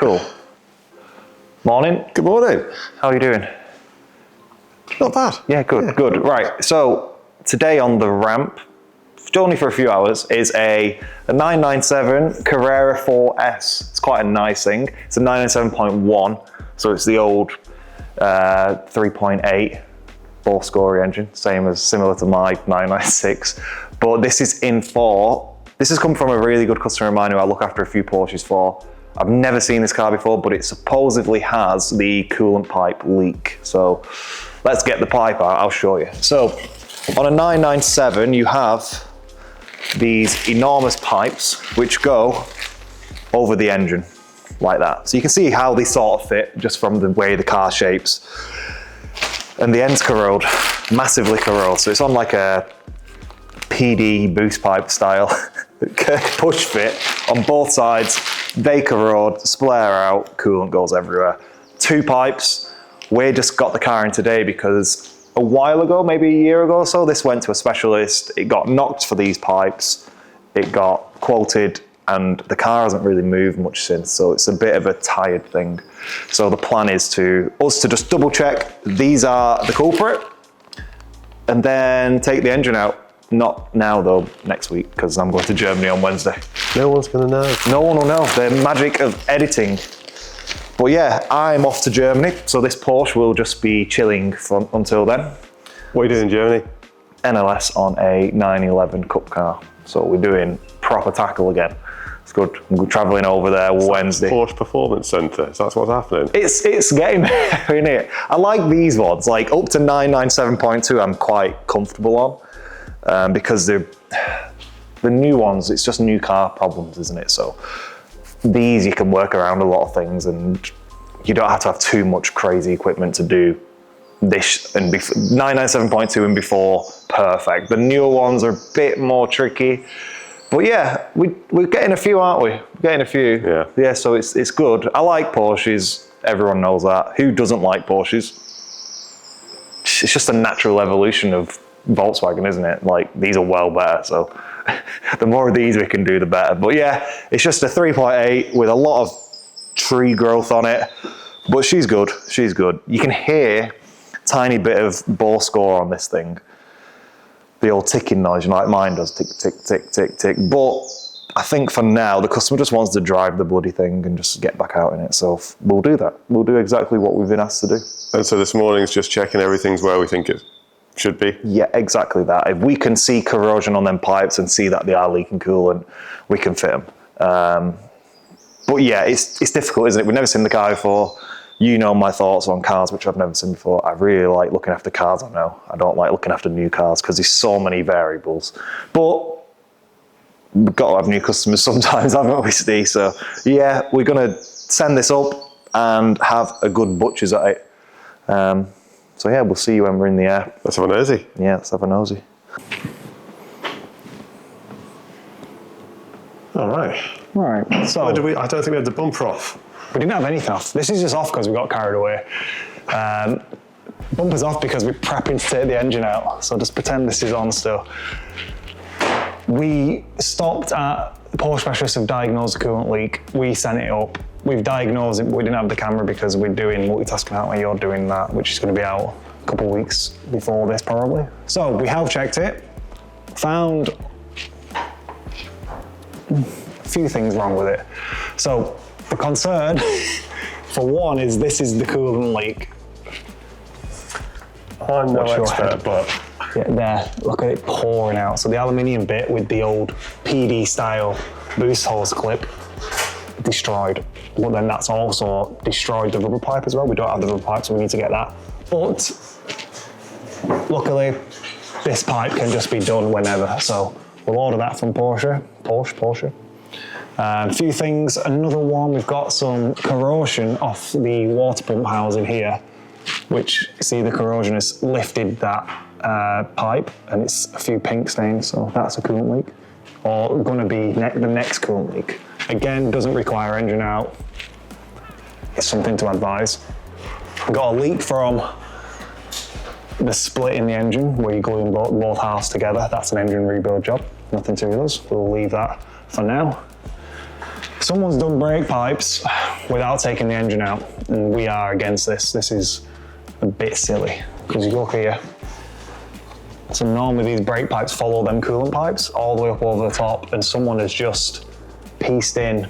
Cool. Morning. Good morning. How are you doing? Not bad. Yeah, good, good. Right, so today on the ramp, only for a few hours, is a 997 Carrera 4S. It's quite a nice thing. It's a 997.1, so it's the old 3.8 four-scory engine, similar to my 996. But this is in for, this has come from a really good customer of mine who I look after a few Porsches for. I've never seen this car before, but it supposedly has the coolant pipe leak. So let's get the pipe out, I'll show you. So on a 997, you have these enormous pipes which go over the engine like that. So you can see how they sort of fit just from the way the car shapes. And the ends corrode, massively corrode. So it's on like a PD boost pipe style push fit on both sides. They corrode, splare out, coolant goes everywhere. Two pipes. We just got the car in today because a while ago, maybe a year ago or so, this went to a specialist. It got knocked for these pipes. It got quoted, and the car hasn't really moved much since. So it's a bit of a tired thing. So the plan is to just double check these are the culprit and then take the engine out. Not now though, next week, because I'm going to Germany on Wednesday. No one's gonna know. No one will know, the magic of editing. But yeah, I'm off to Germany, so this Porsche will just be chilling until then. What are you doing in Germany? NLS on a 911 Cup car. So we're doing proper tackle again. It's good. I'm traveling over there Wednesday. Porsche Performance Centre, so that's what's happening. It's getting there, isn't it? I like these ones, like up to 997.2 I'm quite comfortable on, because the new ones, it's just new car problems, isn't it? So these, you can work around a lot of things and you don't have to have too much crazy equipment to do this. And 997.2 and before, perfect. The newer ones are a bit more tricky. But yeah, we're getting a few, aren't we? We're getting a few. Yeah. Yeah, so it's good. I like Porsches. Everyone knows that. Who doesn't like Porsches? It's just a natural evolution of Volkswagen, isn't it? Like, these are well better. So the more of these we can do, the better. But yeah, it's just a 3.8 with a lot of tree growth on it. But she's good. She's good. You can hear a tiny bit of bore score on this thing. The old ticking noise, you know, like mine does, tick, tick, tick, tick, tick. But I think for now, the customer just wants to drive the bloody thing and just get back out in it. So we'll do that. We'll do exactly what we've been asked to do. And so this morning's just checking everything's where we think it should be? Yeah, exactly that. If we can see corrosion on them pipes and see that they are leaking coolant, we can fit them. But yeah, it's difficult, isn't it? We've never seen the car before. You know my thoughts on cars, which I've never seen before. I really like looking after cars, I know. I don't like looking after new cars because there's so many variables. But we've got to have new customers sometimes, haven't we, Steve? So yeah, we're going to send this up and have a good butcher's at it. So yeah, we'll see you when we're in the air. Let's have a nosy. Yeah, let's have a nosy. All right. Right, so I don't think we had the bumper off. we didn't have anything off. This is just off because we got carried away. Bumper's off because we're prepping to take the engine out. So just pretend this is on still. We stopped at the Porsche specialists have diagnosed the coolant leak. We sent it up. We've diagnosed it, but we didn't have the camera because we're doing multitasking out when you're doing that, which is going to be out a couple of weeks before this probably. So we have checked it, found a few things wrong with it. So the concern, for one, is this is the coolant leak. I'm no expert, but yeah, there, look at it pouring out. So the aluminium bit with the old PD style boost hose clip destroyed. But then that's also destroyed the rubber pipe as well. We don't have the rubber pipe, so we need to get that. But luckily, this pipe can just be done whenever. So we'll order that from Porsche. A few things. Another one, we've got some corrosion off the water pump housing here, which, see, the corrosion has lifted that pipe and it's a few pink stains, so that's a coolant leak. Or going to be the next coolant leak. Again, doesn't require engine out. It's something to advise. We've got a leak from the split in the engine where you're gluing both halves together. That's an engine rebuild job. Nothing to us. We'll leave that for now. Someone's done brake pipes. without taking the engine out, and we are against this. This is a bit silly, because you look here. So normally these brake pipes follow them coolant pipes all the way up over the top, and someone has just pieced in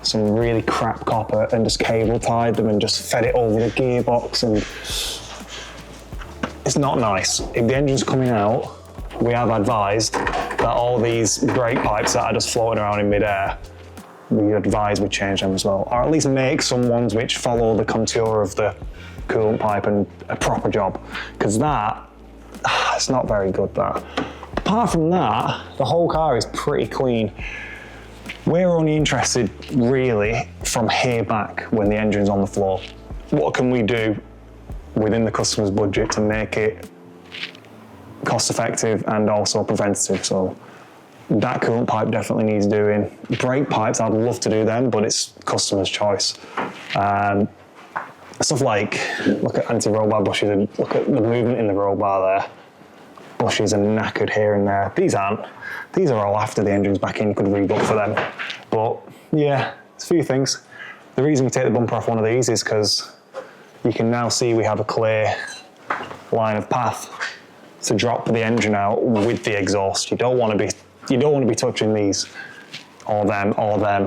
some really crap copper and just cable tied them and just fed it over the gearbox, and it's not nice. If the engine's coming out, we have advised that all these brake pipes that are just floating around in midair, we advise we change them as well, or at least make some ones which follow the contour of the coolant pipe and a proper job, because that, it's not very good, that. Apart from that, the whole car is pretty clean. We're only interested really from here back when the engine's on the floor. What can we do within the customer's budget to make it cost effective and also preventative? So that coolant pipe definitely needs doing. Brake pipes, I'd love to do them, but it's customer's choice. Stuff like, look at anti-roll bar bushes and look at the movement in the roll bar there. Bushes are knackered here and there. These aren't. These are all after the engine's back in, you could rebook for them. But yeah, it's a few things. The reason we take the bumper off one of these is because you can now see we have a clear line of path to drop the engine out with the exhaust. You don't want to be touching these or them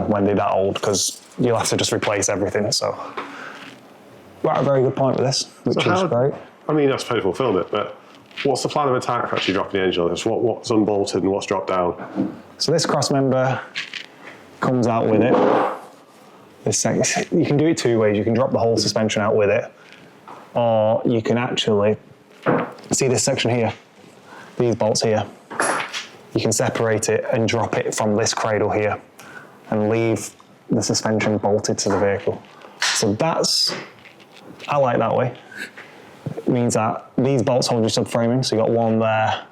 when they're that old, because you'll have to just replace everything. So we're at a very good point with this, which is great. I mean, I suppose we'll film it, but what's the plan of attack for actually dropping the engine on this? What's unbolted and what's dropped down? So this cross member comes out with it. You can do it two ways. You can drop the whole suspension out with it, or you can actually, see this section here, these bolts here, you can separate it and drop it from this cradle here and leave the suspension bolted to the vehicle. So I like that way. It means that these bolts hold your subframing, so you've got one there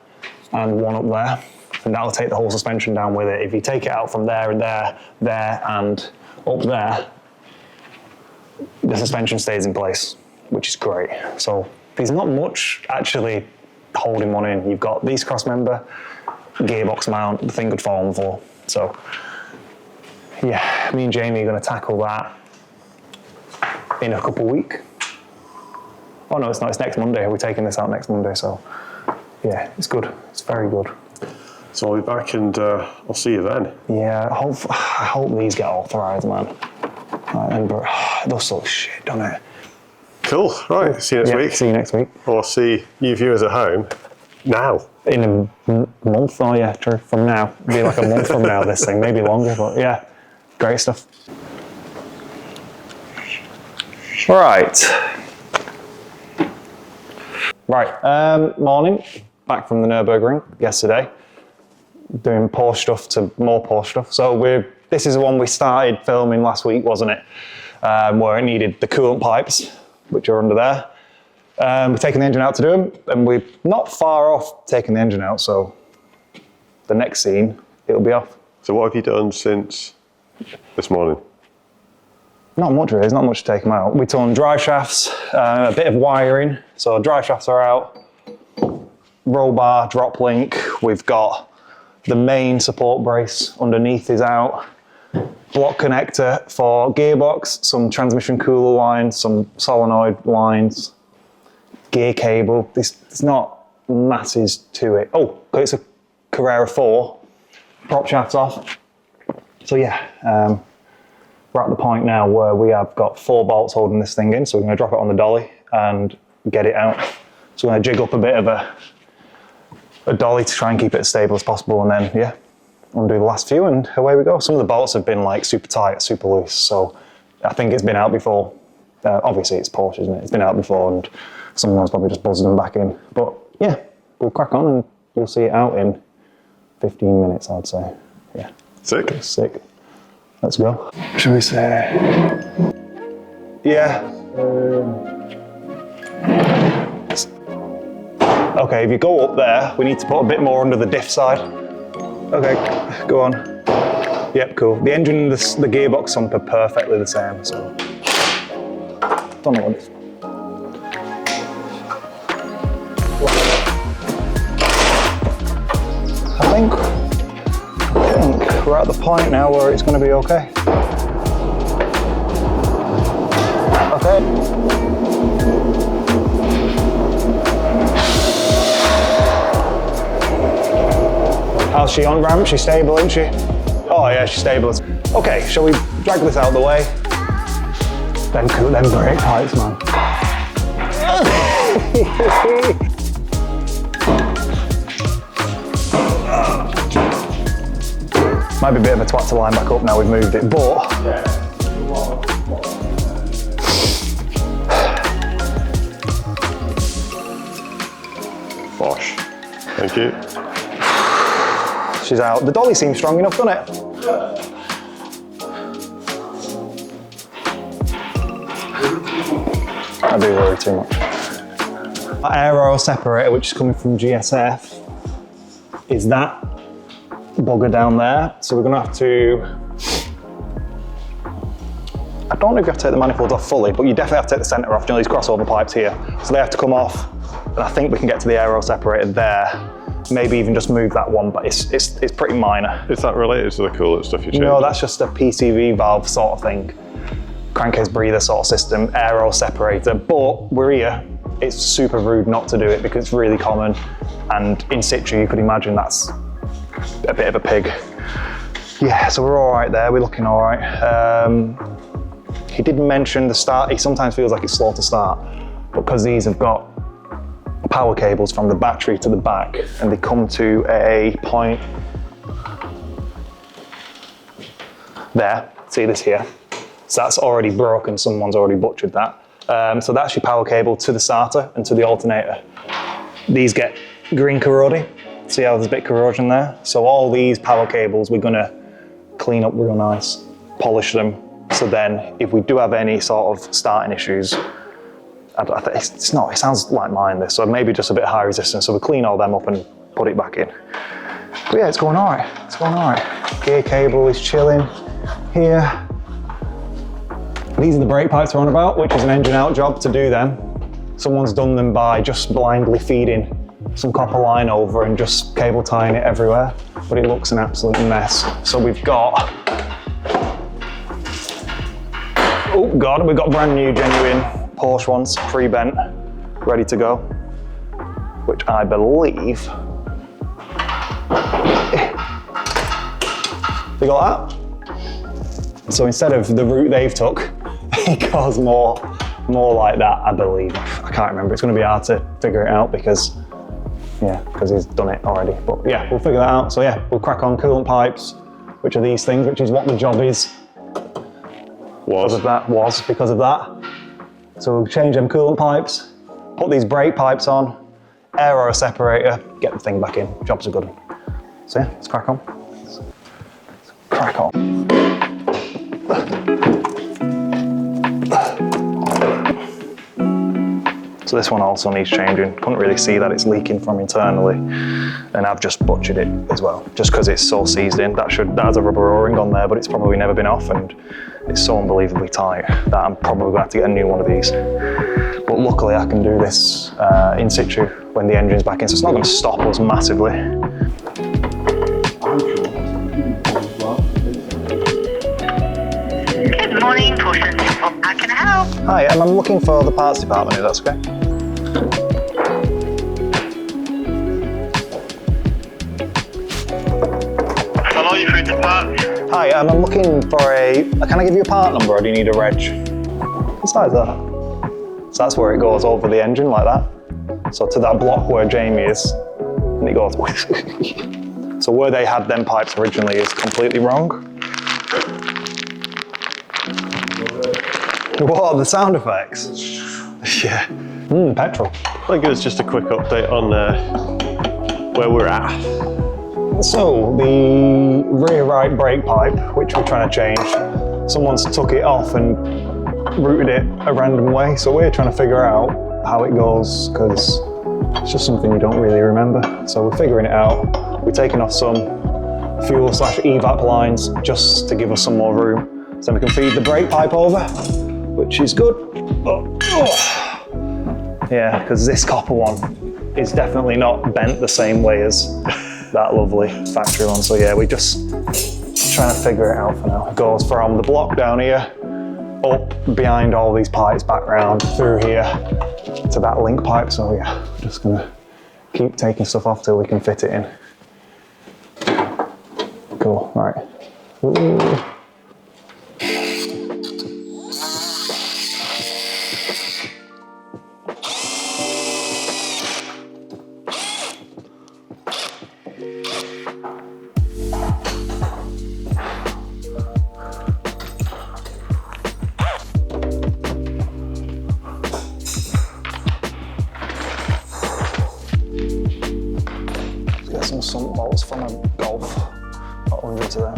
and one up there, and that'll take the whole suspension down with it. If you take it out from there and there and up there, the suspension stays in place, which is great. So there's not much actually holding one in. You've got these cross member, gearbox mount, the thing could fall on the floor. So yeah, me and Jamie are going to tackle that in a couple of weeks. Oh no, it's not, it's next Monday. We're taking this out next Monday, so yeah, it's good. It's very good. So I'll be back and I'll see you then. Yeah, I hope these get authorised, man. And it does look shit, doesn't it? Cool, right, see you next week. See you next week. Or see you viewers at home now. In a month, oh yeah, true, from now. It'll be like a month from now, this thing, maybe longer, but yeah, great stuff. Right, morning, back from the Nürburgring yesterday, doing Porsche stuff to more Porsche stuff. So this is the one we started filming last week, wasn't it? Where it needed the coolant pipes, which are under there. We're taking the engine out to do them, and we're not far off taking the engine out, so the next scene, it'll be off. So what have you done since this morning? Not much really, there's not much to take them out. We torn drive shafts, a bit of wiring, so drive shafts are out, roll bar, drop link, we've got the main support brace underneath is out, block connector for gearbox, some transmission cooler lines, some solenoid lines, gear cable. There's not masses to it. Oh, it's a Carrera 4, prop shafts off. So yeah, we're at the point now where we have got 4 bolts holding this thing in, so we're going to drop it on the dolly and get it out. So we're going to jig up a bit of a dolly to try and keep it as stable as possible, and then yeah, undo the last few and away we go. Some of the bolts have been like super tight, super loose, so I think it's been out before. Obviously it's Porsche, isn't it? It's been out before and someone's probably just buzzed them back in. But yeah, we'll crack on and you'll see it out in 15 minutes, I'd say. Yeah. Sick. Sick. Let's go. Should we say? Yeah. Okay, if you go up there, we need to put a bit more under the diff side. Okay, go on. Yep, cool. The engine and the gearbox sump are perfectly the same, so. Don't know what it is. I think we're at the point now where it's going to be okay. She on ramp, she's stable, isn't she? Oh yeah, she's stable. Okay, shall we drag this out of the way? Then brake pipes, man. Might be a bit of a twat to line back up now we've moved it, but Porsche. Thank you. she's out. The dolly seems strong enough, doesn't it? I do worry too much. Our aero separator, which is coming from GSF, is that bugger down there. So we're gonna have to, I don't know if you have to take the manifolds off fully, but you definitely have to take the center off. You know, these crossover pipes here. So they have to come off, and I think we can get to the aero separator there. Maybe even just move that one, but it's pretty minor. Is that related to the coolant stuff you changed? No, that's just a PCV valve sort of thing. Crankcase breather sort of system, aero separator, but we're here. It's super rude not to do it because it's really common, and in situ you could imagine that's a bit of a pig. Yeah, so we're all right there, we're looking all right. He did mention the start, he sometimes feels like it's slow to start, because these have got power cables from the battery to the back, and they come to a point there, see this here? So that's already broken, someone's already butchered that. So that's your power cable to the starter and to the alternator. These get green corroded. See how there's a bit of corrosion there? So all these power cables we're gonna clean up real nice, polish them. So then if we do have any sort of starting issues, it's not, it sounds like mine this, so maybe just a bit high resistance. So we'll clean all them up and put it back in. But yeah, it's going all right, it's going all right. Gear cable is chilling here. These are the brake pipes we're on about, which is an engine out job to do them. Someone's done them by just blindly feeding some copper line over and just cable tying it everywhere, but it looks an absolute mess. So we've got, oh God, we've got brand new, genuine Porsche ones, pre-bent, ready to go, which I believe, you got that? So instead of the route they've took, it goes more like that, I believe. I can't remember, it's gonna be hard to figure it out because he's done it already. But yeah, we'll figure that out. So yeah, we'll crack on coolant pipes, which are these things, which is what the job is. Because of that. So we'll change them coolant pipes, put these brake pipes on, aero separator, get the thing back in. Job's a good one. So yeah, let's crack on. Crack on. So this one also needs changing. Couldn't really see that it's leaking from internally, and I've just butchered it as well, just because it's so seized in. That has a rubber O-ring on there, but it's probably never been off, and it's so unbelievably tight that I'm probably going to have to get a new one of these. But luckily I can do this in situ when the engine's back in, so it's not going to stop us massively. Good morning, Porsche. How can I help? Hi, I'm looking for the parts department, if that's okay. Hello, you're through to parts. Hi, I'm looking for can I give you a part number or do you need a reg? What size is that? So that's where it goes over the engine like that. So to that block where Jamie is, and it goes. So where they had them pipes originally is completely wrong. What, the sound effects? Yeah. Petrol. I'll give us just a quick update on where we're at. So the rear right brake pipe, which we're trying to change, someone's took it off and routed it a random way. So we're trying to figure out how it goes, because it's just something you don't really remember. So we're figuring it out. We're taking off some fuel/evap lines just to give us some more room, so we can feed the brake pipe over, which is good. Yeah, because this copper one is definitely not bent the same way as that lovely factory one. So yeah, we're just trying to figure it out for now. It goes from the block down here, up behind all these pipes, back round, through here to that link pipe. So yeah, we're just gonna keep taking stuff off till we can fit it in. right. Ooh. Get some sump bolts from a Golf, about 100 to there.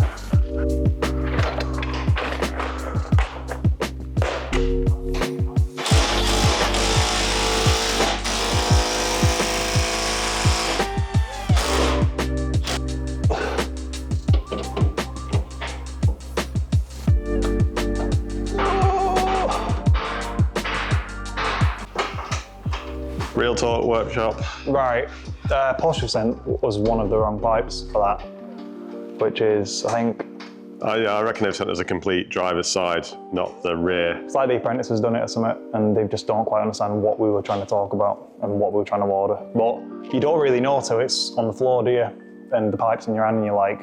Real Talk Workshop. Right, Porsche sent was one of the wrong pipes for that, which is, I think, Yeah, I reckon they've sent us a complete driver's side, not the rear. it's like the apprentice has done it or something, and they just don't quite understand what we were trying to talk about and what we were trying to order. But you don't really know till it's on the floor, do you? And the pipe's in your hand and you're like,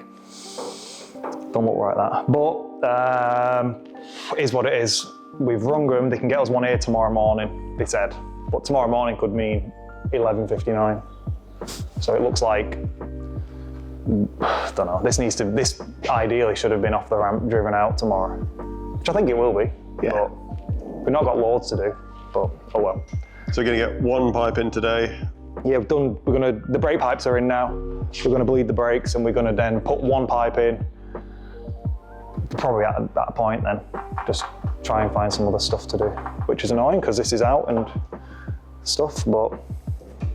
don't look like that. But it is what it is. We've rung them, they can get us one here tomorrow morning, they said. But tomorrow morning could mean 11:59. So it looks like, I don't know, this ideally should have been off the ramp, driven out tomorrow, which I think it will be. Yeah. But we've not got loads to do, but oh well. So we're gonna get one pipe in today. Yeah, the brake pipes are in now. We're gonna bleed the brakes and we're gonna then put one pipe in. Probably at that point then, just try and find some other stuff to do, which is annoying because this is out and stuff, but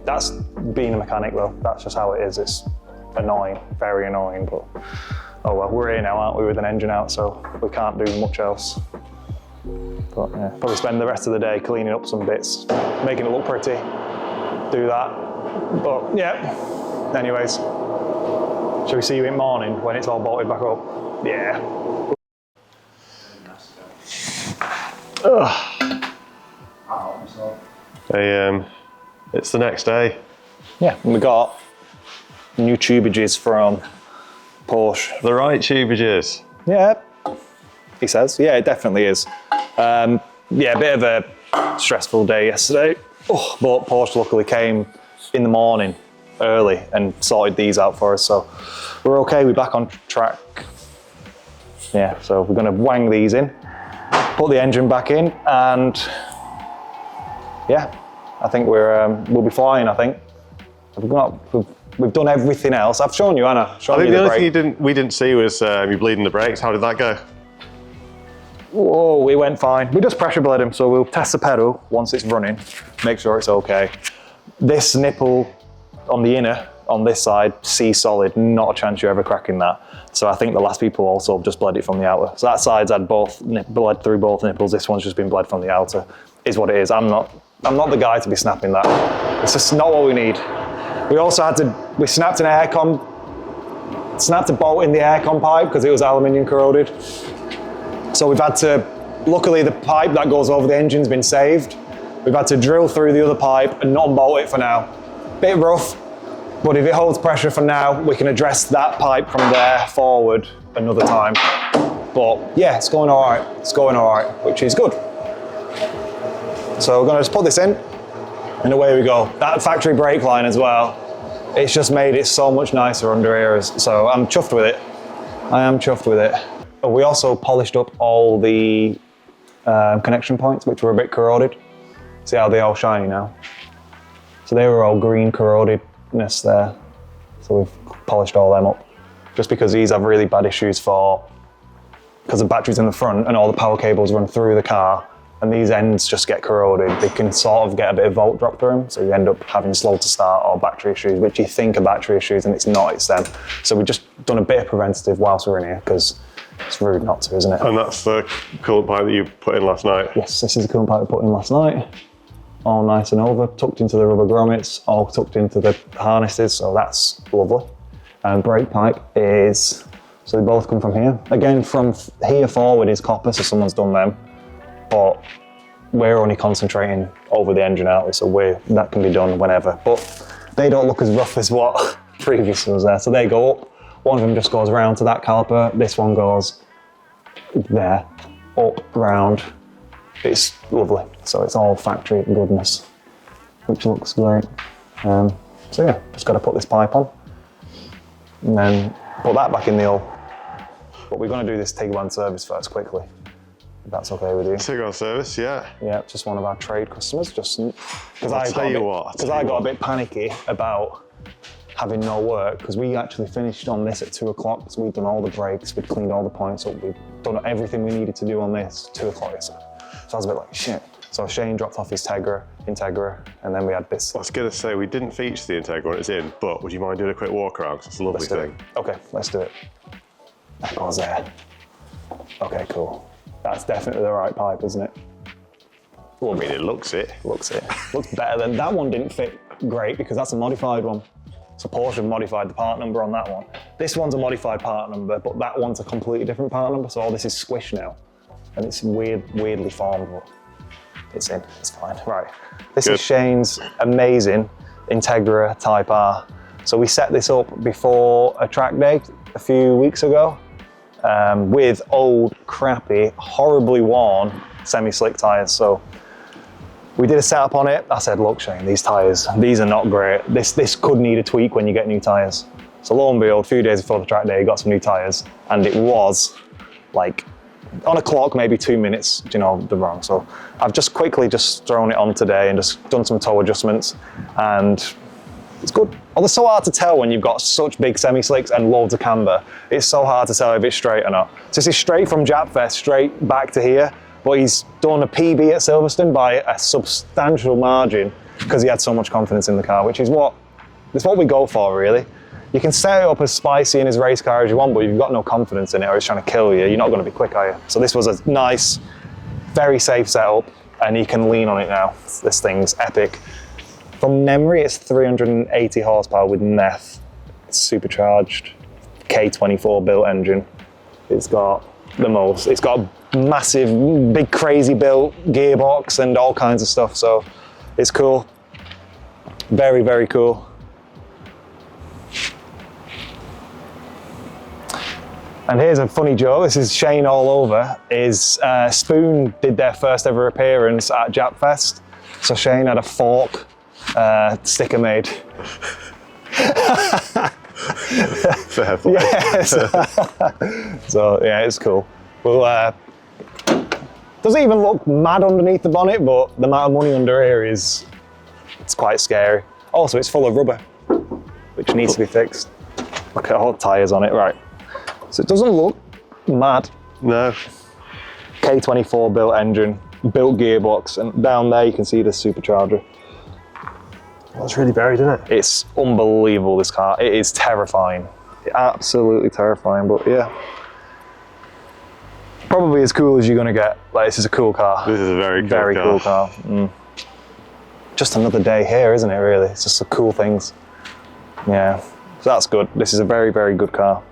that's being a mechanic though. That's just how it is. It's annoying, very annoying, but oh well, we're here now, aren't we, with an engine out, so we can't do much else. But yeah, probably spend the rest of the day cleaning up some bits, making it look pretty, do that. But yeah, anyways, shall we see you in morning when it's all bolted back up? Yeah. It's the next day. Yeah, and we got new tubages from Porsche. The right tubages. Yeah, he says. Yeah, it definitely is. Yeah, a bit of a stressful day yesterday, but Porsche luckily came in the morning early and sorted these out for us, so we're okay, we're back on track. Yeah, so we're gonna wang these in, put the engine back in, and yeah, I think we'll be fine, I think. We've done everything else. I've shown you, Anna. I think the only thing we didn't see was you bleeding the brakes. How did that go? Whoa, it went fine. We just pressure bled them, so we'll test the pedal once it's running, make sure it's okay. This nipple on the inner, on this side, C-solid, not a chance you're ever cracking that. So I think the last people also just bled it from the outer. So that side's had bled through both nipples, this one's just been bled from the outer. Is what it is. I'm not the guy to be snapping that. It's just not what we need. We also we snapped snapped a bolt in the aircon pipe because it was aluminium corroded. So we've had to, luckily the pipe that goes over the engine's been saved. We've had to drill through the other pipe and not unbolt it for now. Bit rough, but if it holds pressure for now, we can address that pipe from there forward another time. But yeah, it's going all right. It's going all right, which is good. So we're gonna just put this in and away we go. That factory brake line as well, it's just made it so much nicer under here. So I'm chuffed with it. I am chuffed with it. We also polished up all the connection points, which were a bit corroded. See how they're all shiny now? So they were all green corrodedness there. So we've polished all them up. Just because these have really bad issues because the battery's in the front and all the power cables run through the car, and these ends just get corroded. They can sort of get a bit of volt drop through them, so you end up having slow to start or battery issues, which you think are battery issues and it's not, it's them. So we've just done a bit of preventative whilst we're in here, because it's rude not to, isn't it? And that's the coolant pipe that you put in last night? Yes, this is the coolant pipe we put in last night. All nice and over, tucked into the rubber grommets, all tucked into the harnesses, so that's lovely. And brake pipe is, so they both come from here. Again, from here forward is copper, so someone's done them. But we're only concentrating over the engine, aren't we? So that can be done whenever. But they don't look as rough as what previously was there. So they go up One of them just goes around to that caliper. This one goes there, up, round. It's lovely. So it's all factory goodness, which looks great. So yeah, just got to put this pipe on and then put that back in the hole. But we're going to do this Tiguan service first quickly, if that's okay with you. Tiguan service, yeah. Yeah, just one of our trade customers, just because I'll tell you what, I got a bit panicky about having no work, because we actually finished on this at 2 o'clock. So we'd done all the brakes, we'd cleaned all the points up, we'd done everything we needed to do on this 2 o'clock yesterday. So I was a bit like, shit. So Shane dropped off his Integra, and then we had this. I was going to say, we didn't feature the Integra when it's in, but would you mind doing a quick walk around? Because it's a lovely thing. Okay, let's do it. That goes there. Okay, cool. That's definitely the right pipe, isn't it? Well, I mean, it looks it. Looks better than that one. Didn't fit great because that's a modified one. So Porsche modified the part number on that one. This one's a modified part number, but that one's a completely different part number. So all this is squished now, and it's weirdly formed, but it's in. It's fine. Right. This is Shane's amazing Integra Type R. So we set this up before a track day a few weeks ago with old, crappy, horribly worn semi-slick tyres. So we did a setup on it. I said, look, Shane, these tyres, these are not great. This could need a tweak when you get new tyres. So lo and behold, a few days before the track day, he got some new tyres, and it was like, on a clock, maybe 2 minutes, the wrong. So I've just quickly thrown it on today and just done some toe adjustments, and it's good. Although it's so hard to tell when you've got such big semi-slicks and loads of camber. It's so hard to tell if it's straight or not. So this is straight from Japfest, straight back to here, but he's done a PB at Silverstone by a substantial margin because he had so much confidence in the car, which is what we go for, really. You can set it up as spicy in his race car as you want, but if you've got no confidence in it or it's trying to kill you, you're not going to be quick, are you? So this was a nice, very safe setup, and he can lean on it now. This thing's epic. From memory, it's 380 horsepower with NEF. It's supercharged, K24 built engine. It's got a massive, big, crazy built gearbox and all kinds of stuff, so it's cool. Very, very cool. And here's a funny joke, this is Shane all over, is Spoon did their first ever appearance at Japfest. So Shane had a fork sticker made. Fair play. Yes. So yeah, it's cool. Well, doesn't even look mad underneath the bonnet, but the amount of money under here it's quite scary. Also, it's full of rubber, which needs to be fixed. Look at all the tyres on it, right. So it doesn't look mad. No. K24 built engine, built gearbox, and down there you can see the supercharger. Well, it's really buried, isn't it? It's unbelievable, this car. It is terrifying. Absolutely terrifying, but yeah. Probably as cool as you're gonna get. Like, this is a cool car. This is a very cool car. Mm. Just another day here, isn't it, really? It's just the cool things. Yeah, so that's good. This is a very, very good car.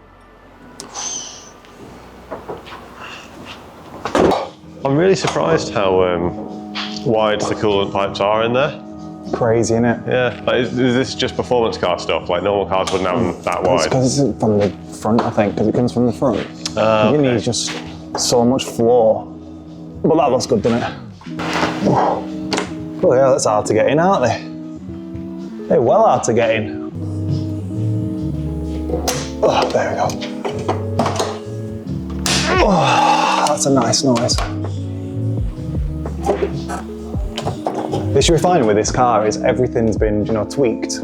I'm really surprised how wide the coolant pipes are in there. Crazy, innit? Yeah, like, is this just performance car stuff? Like normal cars wouldn't have them that wide? It's because it's from the front, I think, because it comes from the front. It needs just so much floor. But that looks good, doesn't it? Oh yeah, that's hard to get in, aren't they? They're well hard to get in. Oh, there we go. Oh, that's a nice noise. The issue we're finding with this car is everything's been, tweaked.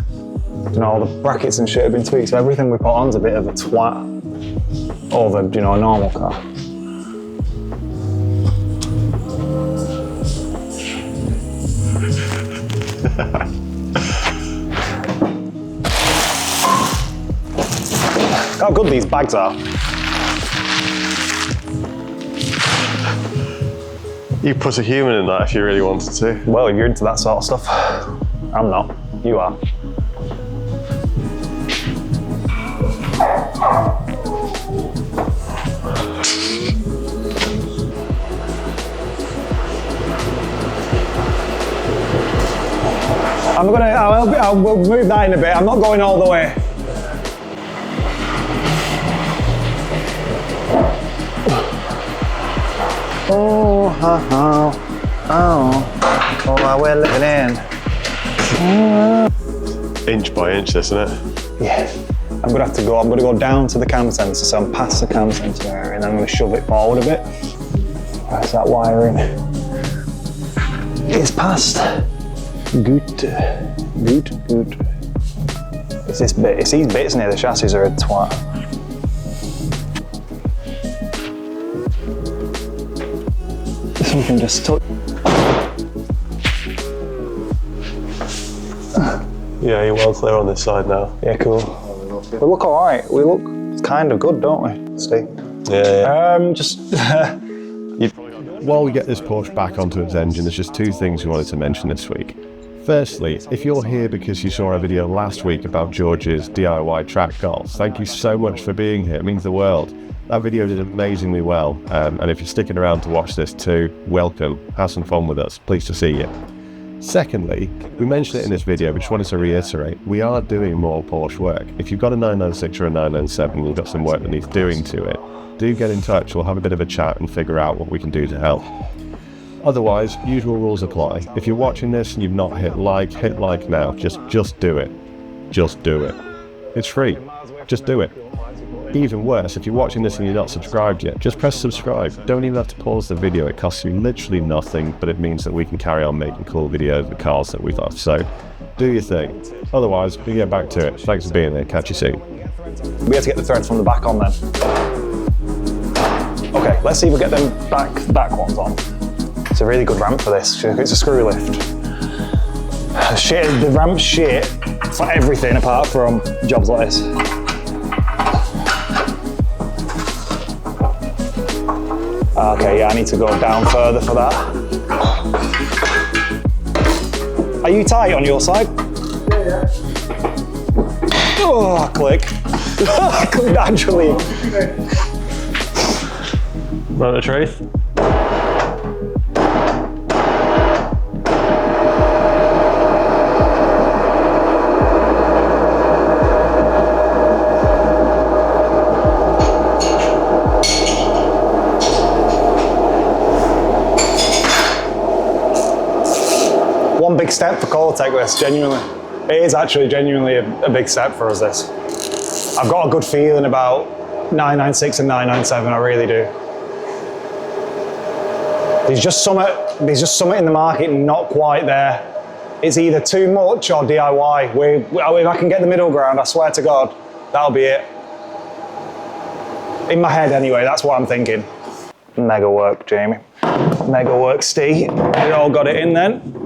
All the brackets and shit have been tweaked, so everything we put on's a bit of a twat over, a normal car. How good these bags are. You put a human in that if you really wanted to. Well, if you're into that sort of stuff, I'm not. You are. I'll move that in a bit. I'm not going all the way. Oh, my we're living in. Inch by inch, isn't it? Yeah. I'm gonna go down to the cam sensor, so I'm past the cam sensor area, and then I'm gonna shove it forward a bit. That's that wiring. It's past. Good. It's this bit, it's these bits near the chassis are a twat. Something just took. Yeah, you're well clear on this side now. Yeah, cool. We look all right. We look kind of good, don't we, Steve? Yeah. Just. While we get this Porsche back onto its engine, there's just two things we wanted to mention this week. Firstly, if you're here because you saw our video last week about George's DIY track goals, thank you so much for being here. It means the world. That video did amazingly well, and if you're sticking around to watch this too, welcome. Have some fun with us. Pleased to see you. Secondly, we mentioned it in this video, but just wanted to reiterate, we are doing more Porsche work. If you've got a 996 or a 997 and you've got some work that needs doing to it, do get in touch. We'll have a bit of a chat and figure out what we can do to help. Otherwise, usual rules apply. If you're watching this and you've not hit like now. Just do it. Just do it. It's free. Just do it. Even worse, if you're watching this and you're not subscribed yet, just press subscribe. Don't even have to pause the video. It costs you literally nothing, but it means that we can carry on making cool videos with cars that we love. So do your thing. Otherwise, we get back to it. Thanks for being there. Catch you soon. We have to get the threads from the back on then. Okay, let's see if we get them back ones on. It's a really good ramp for this. It's a screw lift. The ramp's shit for everything apart from jobs like this. Okay, yeah, I need to go down further for that. Are you tight on your side? Yeah. Oh, click. Naturally. Moment of truth. One big step for Kolatech this, genuinely. It is actually genuinely a big step for us, this. I've got a good feeling about 996 and 997, I really do. There's just something in the market not quite there. It's either too much or DIY. If I can get the middle ground, I swear to God, that'll be it. In my head anyway, that's what I'm thinking. Mega work, Jamie. Mega work, Steve. We all got it in then.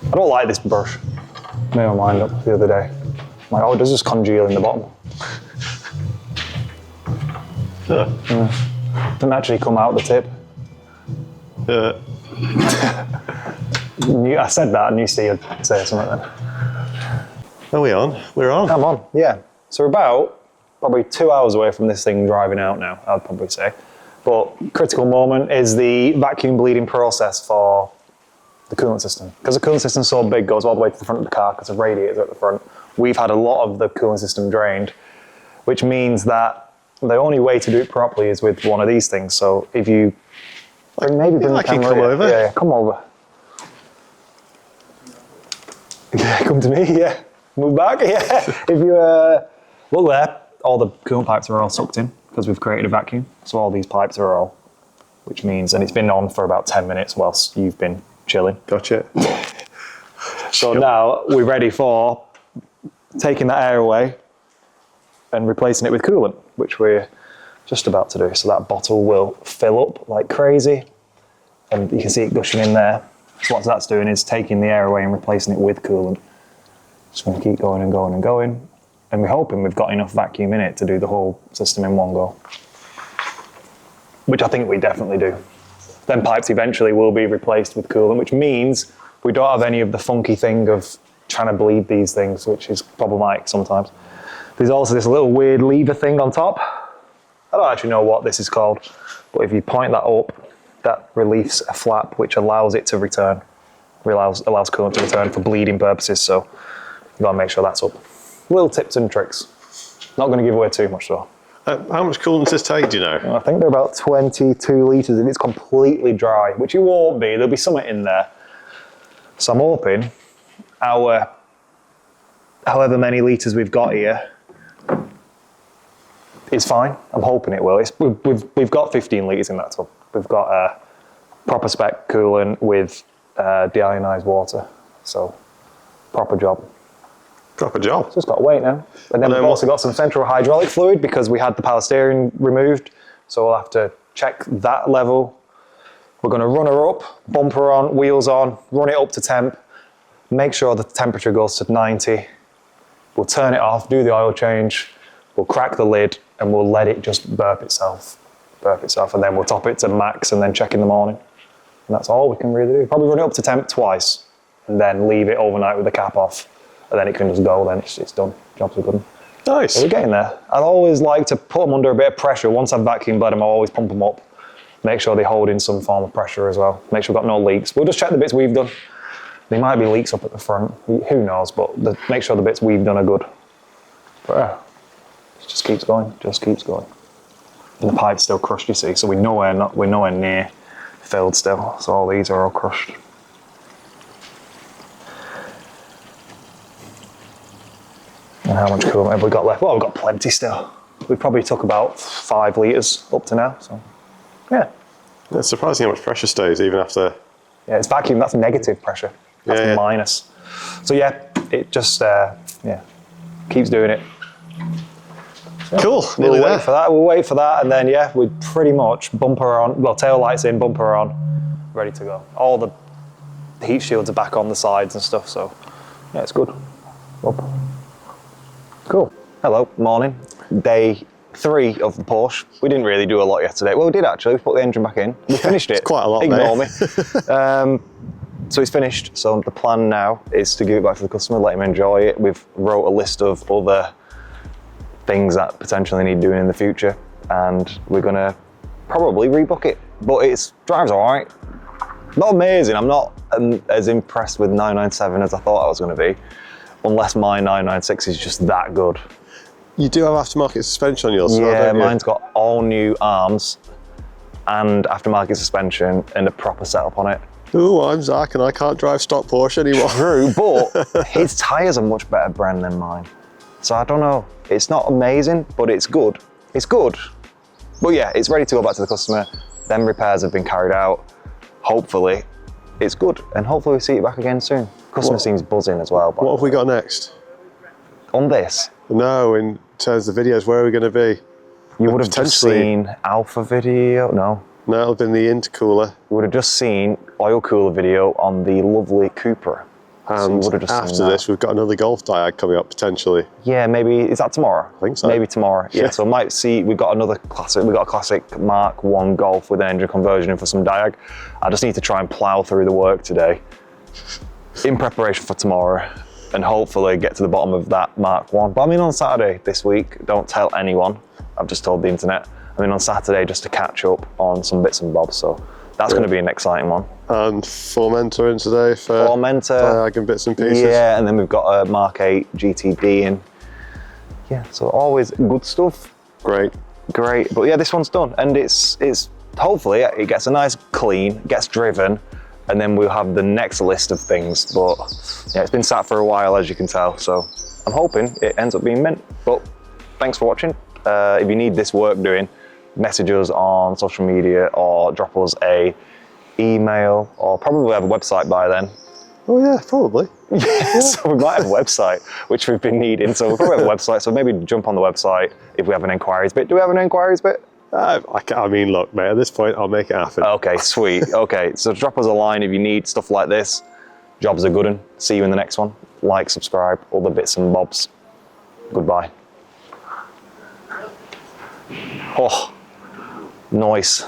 I don't like this brush. Made my mind up the other day. I'm like, oh, it does just congeal in the bottom. Doesn't actually come out the tip. I said that, I knew Steve would say something then. Are we on? We're on. I'm on, yeah. So we're about probably 2 hours away from this thing driving out now, I'd probably say. But critical moment is the vacuum bleeding process for the coolant system. Because the coolant system's so big, goes all the way to the front of the car because the radiators are at the front. We've had a lot of the coolant system drained, which means that the only way to do it properly is with one of these things. So if you maybe bring the camera come over. Yeah, come over. Yeah, come to me, yeah. Move back, yeah. If you look there, all the coolant pipes are all sucked in because we've created a vacuum. So all these pipes are all, which means, and it's been on for about 10 minutes whilst you've been chilling. Gotcha. So now we're ready for taking that air away and replacing it with coolant, which we're just about to do. So that bottle will fill up like crazy and you can see it gushing in there. So what that's doing is taking the air away and replacing it with coolant. Just going to keep going and going and going. And we're hoping we've got enough vacuum in it to do the whole system in one go. Which I think we definitely do. Then pipes eventually will be replaced with coolant, which means we don't have any of the funky thing of trying to bleed these things, which is problematic sometimes. There's also this little weird lever thing on top. I don't actually know what this is called, but if you point that up, that releases a flap which allows it to return. allows coolant to return for bleeding purposes, so you've got to make sure that's up. Little tips and tricks. Not going to give away too much though. How much coolant does this take, do you know? I think they're about 22 litres if it's completely dry, which it won't be. There'll be something in there. So I'm hoping our however many litres we've got here is fine. I'm hoping it will. We've got 15 litres in that tub. We've got a proper spec coolant with deionized water. So proper job. Proper job. Just got to wait now. And then we've also got some central hydraulic fluid because we had the power steering removed. So we'll have to check that level. We're going to run her up, bumper on, wheels on, run it up to temp, make sure the temperature goes to 90. We'll turn it off, do the oil change, we'll crack the lid and we'll let it just burp itself, and then we'll top it to max and then check in the morning. And that's all we can really do. Probably run it up to temp twice and then leave it overnight with the cap off. And then it can just go, then it's done. Jobs are good. Nice. So we're getting there. I'd always like to put them under a bit of pressure. Once I've vacuum bled them, I always pump them up. Make sure they hold in some form of pressure as well. Make sure we've got no leaks. We'll just check the bits we've done. There might be leaks up at the front. Who knows, but make sure the bits we've done are good. But yeah, it just keeps going, And the pipe's still crushed, you see, so we're nowhere near filled still. So all these are all crushed. And how much coolant have we got left? Well, we've got plenty still. We probably took about 5 litres up to now, so yeah. It's surprising how much pressure stays even after. Yeah, it's vacuum, that's negative pressure. That's minus. So yeah, it just, keeps doing it. Cool, We'll nearly there. wait for that, and then yeah, we pretty much bumper on, well, tail lights in, bumper on, ready to go. All the heat shields are back on the sides and stuff, so yeah, it's good. Up. Cool. Hello, morning. Day 3 of the Porsche. We didn't really do a lot yesterday. Well, we did actually. We put the engine back in. We finished it. It's quite a lot, Ignore mate. me. So it's finished. So the plan now is to give it back to the customer, let him enjoy it. We've wrote a list of other things that potentially need doing in the future, and we're gonna probably rebook it. But it drives all right. Not amazing. I'm not as impressed with 997 as I thought I was going to be. Unless my 996 is just that good. You do have aftermarket suspension on yours, Yeah, don't you? mine's got all new arms and aftermarket suspension and a proper setup on it. Ooh, I'm Zach and I can't drive stock Porsche anymore. True, but his tyres are much better brand than mine. So I don't know. It's not amazing, but it's good. It's good. But yeah, it's ready to go back to the customer. Them repairs have been carried out. Hopefully, it's good. And hopefully we see it back again soon. Customer seems buzzing as well. What have we got next? On this, No, in terms of the videos, where are we going to be? you would have just Potentially- seen alpha video. No, No, it'll be in the intercooler. you would have just seen oil cooler video on the lovely Cooper. So you And would have just seen after that. this, we've got another Golf diag coming up potentially. Yeah, maybe, is that tomorrow? I think so. Maybe tomorrow, yeah. Yeah. So might see, we've got another classic, we've got a classic Mark 1 Golf with an engine conversion in for some diag. I just need to try and plough through the work today in preparation for tomorrow and hopefully get to the bottom of that Mark 1. But I'm in on Saturday this week, don't tell anyone. I've just told the internet. I'm in on Saturday just to catch up on some bits and bobs, so that's going to be an exciting one. And Formenta in today for Formenta. diag and bits and pieces. Yeah, and then we've got a Mark 8 GTD in. Yeah, so always good stuff. Great. Great, but yeah, this one's done, and it's hopefully it gets a nice clean, gets driven, and then we'll have the next list of things. But yeah, it's been sat for a while, as you can tell, so I'm hoping it ends up being mint. But thanks for watching. If you need this work doing, message us on social media or drop us a email, or probably have a website by then. Oh yeah, probably. Yeah, so we might have a website, which we've been needing. So we'll probably have a website, so maybe jump on the website if we have an inquiries bit. Do we have an inquiries bit? I mean, look, mate, at this point, I'll make it happen. Okay, sweet. Okay, so drop us a line if you need stuff like this. Jobs are good, and see you in the next one. Like, subscribe, all the bits and bobs. Goodbye. Oh, nice.